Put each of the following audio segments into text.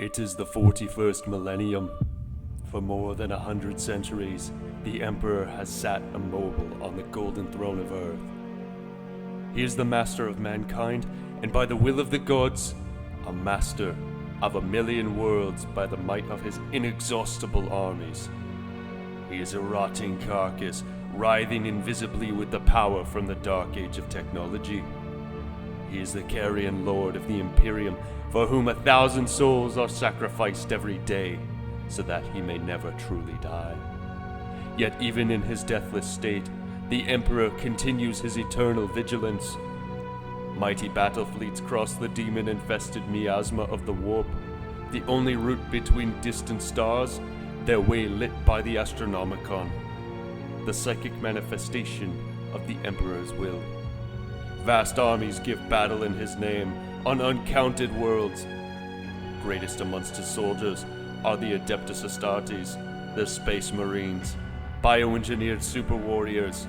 It is the 41st millennium. For more than 100 centuries, the Emperor has sat immobile on the golden throne of Earth. He is the master of mankind, and by the will of the gods, a master of 1,000,000 worlds by the might of his inexhaustible armies. He is a rotting carcass, writhing invisibly with the power from the dark age of technology. He is the carrion lord of the Imperium, for whom 1,000 souls are sacrificed every day, so that he may never truly die. Yet even in his deathless state, the Emperor continues his eternal vigilance. Mighty battle fleets cross the demon-infested miasma of the warp, the only route between distant stars, their way lit by the Astronomicon, the psychic manifestation of the Emperor's will. Vast armies give battle in his name on uncounted worlds. Greatest amongst his soldiers are the Adeptus Astartes, their space marines, bioengineered super warriors.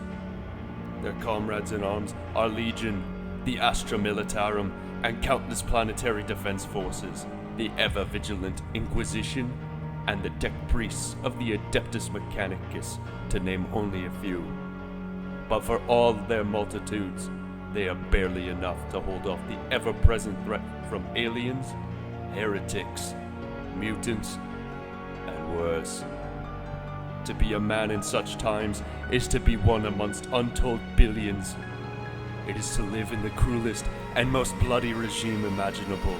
Their comrades in arms are Legion, the Astra Militarum, and countless planetary defense forces, the ever-vigilant Inquisition, and the tech priests of the Adeptus Mechanicus, to name only a few. But for all their multitudes, they are barely enough to hold off the ever-present threat from aliens, heretics, mutants, and worse. To be a man in such times is to be one amongst untold billions. It is to live in the cruelest and most bloody regime imaginable.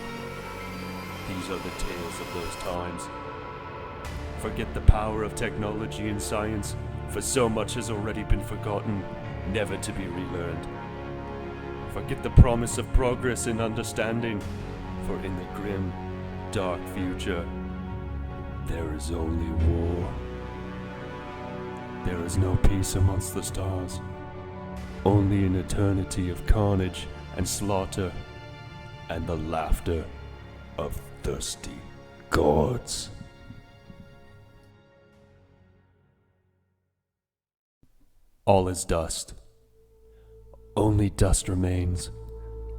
These are the tales of those times. Forget the power of technology and science, for so much has already been forgotten, never to be relearned. Forget the promise of progress and understanding, for in the grim, dark future, there is only war. There is no peace amongst the stars, only an eternity of carnage and slaughter, and the laughter of thirsty gods. All is dust. Only dust remains.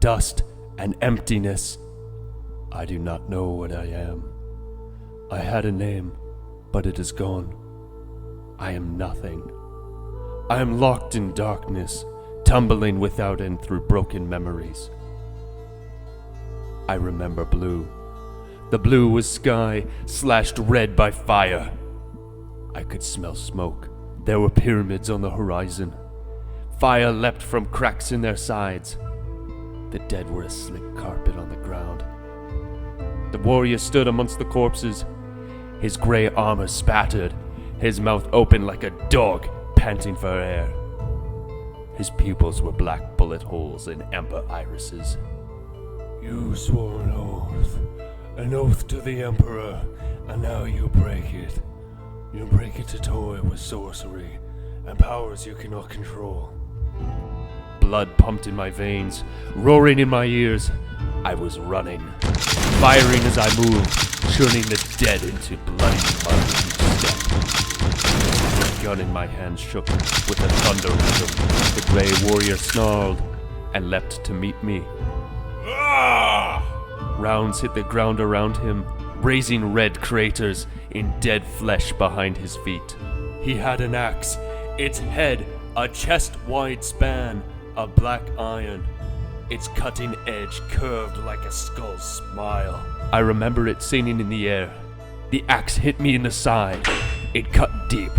Dust and emptiness. I do not know what I am. I had a name, but it is gone. I am nothing. I am locked in darkness, tumbling without end through broken memories. I remember blue. The blue was sky, slashed red by fire. I could smell smoke. There were pyramids on the horizon. Fire leapt from cracks in their sides. The dead were a slick carpet on the ground. The warrior stood amongst the corpses, his grey armor spattered, his mouth open like a dog panting for air. His pupils were black bullet holes in amber irises. You swore an oath to the Emperor, and now you break it. You break it to toy with sorcery and powers you cannot control. Blood pumped in my veins, roaring in my ears. I was running, firing as I moved, churning the dead into bloody mud with each step. The gun in my hand shook with a thunder rhythm. The grey warrior snarled and leapt to meet me. Rounds hit the ground around him, raising red craters in dead flesh behind his feet. He had an axe, its head a chest-wide span of black iron, its cutting edge curved like a skull's smile. I remember it singing in the air. The axe hit me in the side. It cut deep.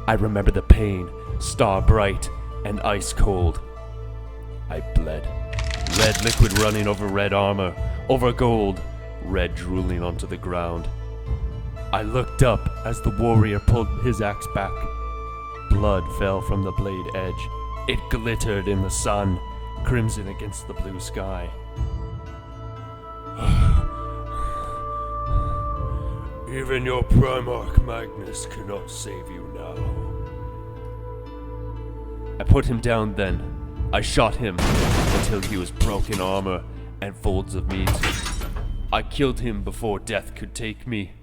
I remember the pain, star bright and ice cold. I bled. Red liquid running over red armor, over gold, red drooling onto the ground. I looked up as the warrior pulled his axe back. Blood fell from the blade edge. It glittered in the sun, crimson against the blue sky. Even your Primarch Magnus cannot save you now. I put him down then. I shot him until he was broken armor and folds of meat. I killed him before death could take me.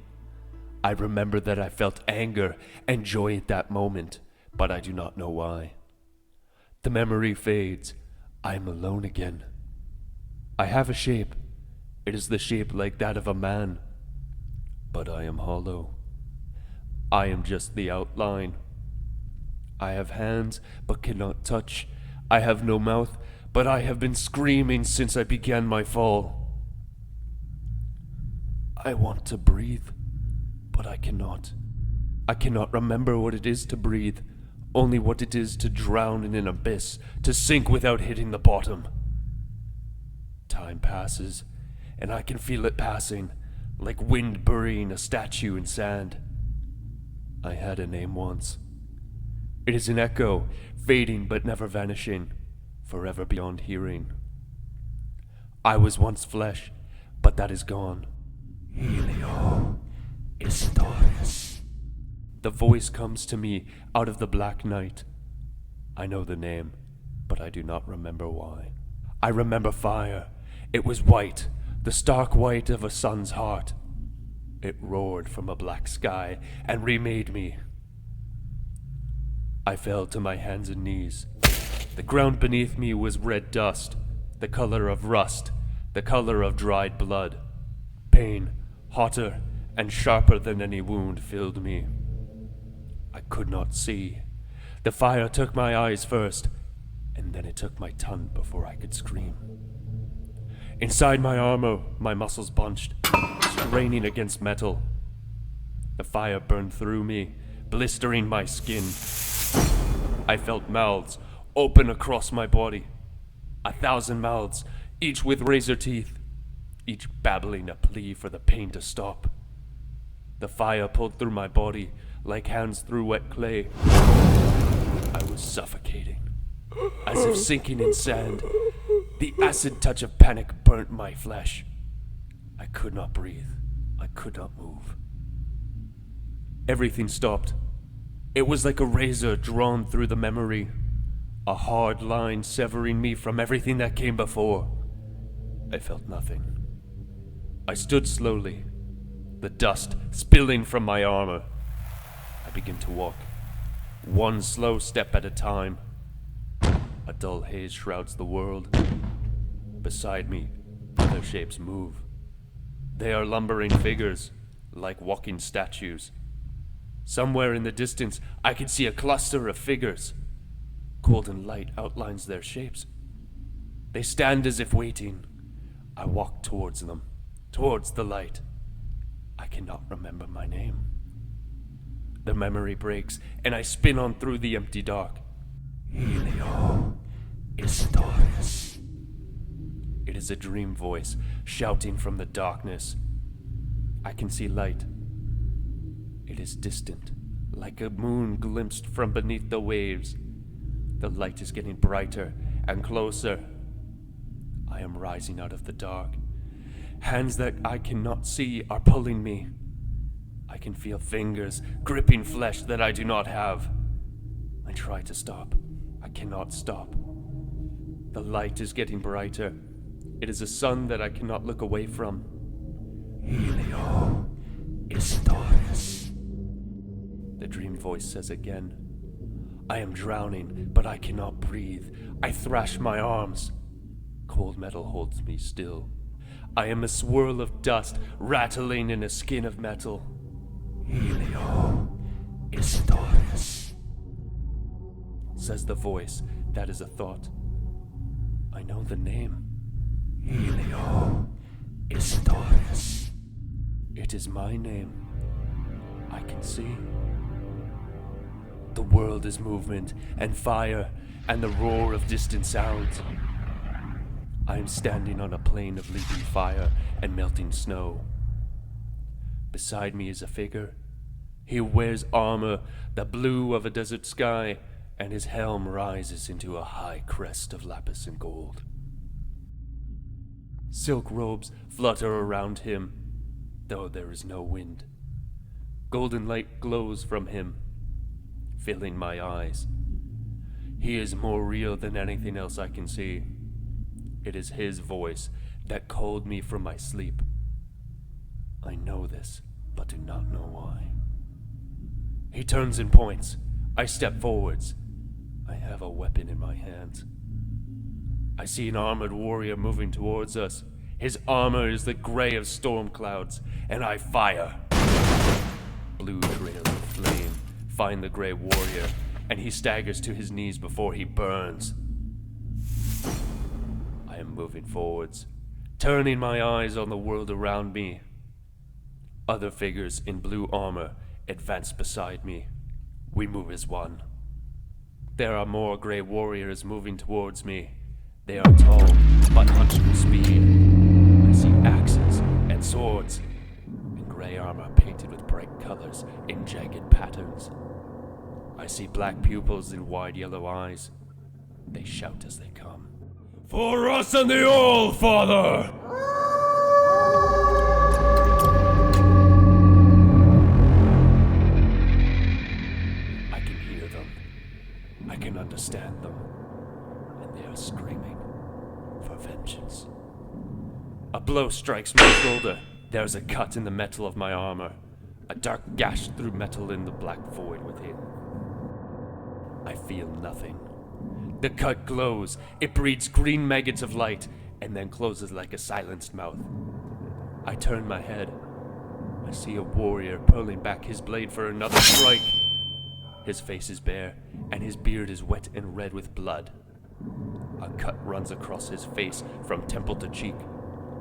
I remember that I felt anger and joy at that moment, but I do not know why. The memory fades. I am alone again. I have a shape, It is the shape like that of a man, but I am hollow. I am just the outline. I have hands, but cannot touch. I have no mouth, but I have been screaming since I began my fall. I want to breathe, but I cannot. I cannot remember what it is to breathe, only what it is to drown in an abyss, to sink without hitting the bottom. Time passes, and I can feel it passing, like wind burying a statue in sand. I had a name once. It is an echo, fading but never vanishing, forever beyond hearing. I was once flesh, but that is gone. Helio Historis. The voice comes to me out of the black night. I know the name, but I do not remember why. I remember fire. It was white, the stark white of a sun's heart. It roared from a black sky and remade me. I fell to my hands and knees. The ground beneath me was red dust, the color of rust, the color of dried blood. Pain, hotter and sharper than any wound, filled me. I could not see. The fire took my eyes first, and then it took my tongue before I could scream. Inside my armor, my muscles bunched, straining against metal. The fire burned through me, blistering my skin. I felt mouths open across my body. 1,000 mouths, each with razor teeth, each babbling a plea for the pain to stop. The fire pulled through my body like hands through wet clay. I was suffocating, as if sinking in sand. The acid touch of panic burnt my flesh. I could not breathe. I could not move. Everything stopped. It was like a razor drawn through the memory, a hard line severing me from everything that came before. I felt nothing. I stood slowly, the dust spilling from my armor. I began to walk, one slow step at a time. A dull haze shrouds the world. Beside me, other shapes move. They are lumbering figures, like walking statues. Somewhere in the distance, I can see a cluster of figures. Golden light outlines their shapes. They stand as if waiting. I walk towards them, towards the light. I cannot remember my name. The memory breaks, and I spin on through the empty dark. Helio Historis. It is a dream voice, shouting from the darkness. I can see light. It is distant, like a moon glimpsed from beneath the waves. The light is getting brighter and closer. I am rising out of the dark. Hands that I cannot see are pulling me. I can feel fingers gripping flesh that I do not have. I try to stop. I cannot stop. The light is getting brighter. It is a sun that I cannot look away from. Helio Historis. The dream voice says again. I am drowning, but I cannot breathe. I thrash my arms. Cold metal holds me still. I am a swirl of dust rattling in a skin of metal. Helio Historis. Says the voice, that is a thought. I know the name. Helio Historis. It is my name. I can see. The world is movement and fire and the roar of distant sounds. I am standing on a plain of leaping fire and melting snow. Beside me is a figure. He wears armor, the blue of a desert sky, and his helm rises into a high crest of lapis and gold. Silk robes flutter around him, though there is no wind. Golden light glows from him, filling my eyes. He is more real than anything else I can see. It is his voice that called me from my sleep. I know this, but do not know why. He turns and points. I step forwards. I have a weapon in my hands. I see an armored warrior moving towards us. His armor is the gray of storm clouds, and I fire. Blue trails of flame find the gray warrior, and he staggers to his knees before he burns. I am moving forwards, turning my eyes on the world around me. Other figures in blue armor advance beside me. We move as one. There are more gray warriors moving towards me. They are tall, but hunched with speed. I see axes and swords, and gray armor painted with bright colors in jagged patterns. I see black pupils and wide yellow eyes. They shout as they come. For us and the All-Father! I can hear them. I can understand them. And they are screaming for vengeance. A blow strikes my shoulder. There's a cut in the metal of my armor. A dark gash through metal in the black void within. I feel nothing. The cut glows. It breeds green maggots of light, and then closes like a silenced mouth. I turn my head. I see a warrior pulling back his blade for another strike. His face is bare, and his beard is wet and red with blood. A cut runs across his face from temple to cheek.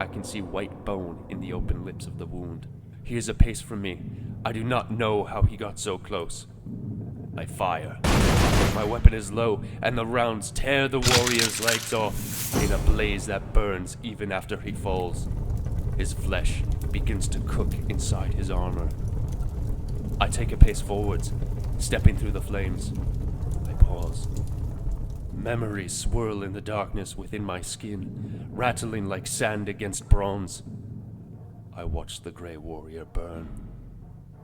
I can see white bone in the open lips of the wound. He is a pace from me. I do not know how he got so close. I fire. My weapon is low, and the rounds tear the warrior's legs off in a blaze that burns even after he falls. His flesh begins to cook inside his armor. I take a pace forwards, stepping through the flames. I pause. Memories swirl in the darkness within my skin, rattling like sand against bronze. I watch the gray warrior burn,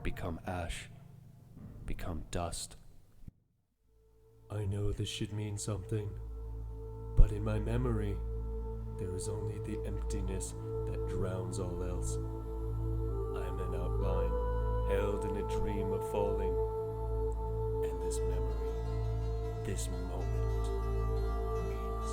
become ash, become dust. I know this should mean something, but in my memory, there is only the emptiness that drowns all else. I am an outline, held in a dream of falling, and this memory, this moment, means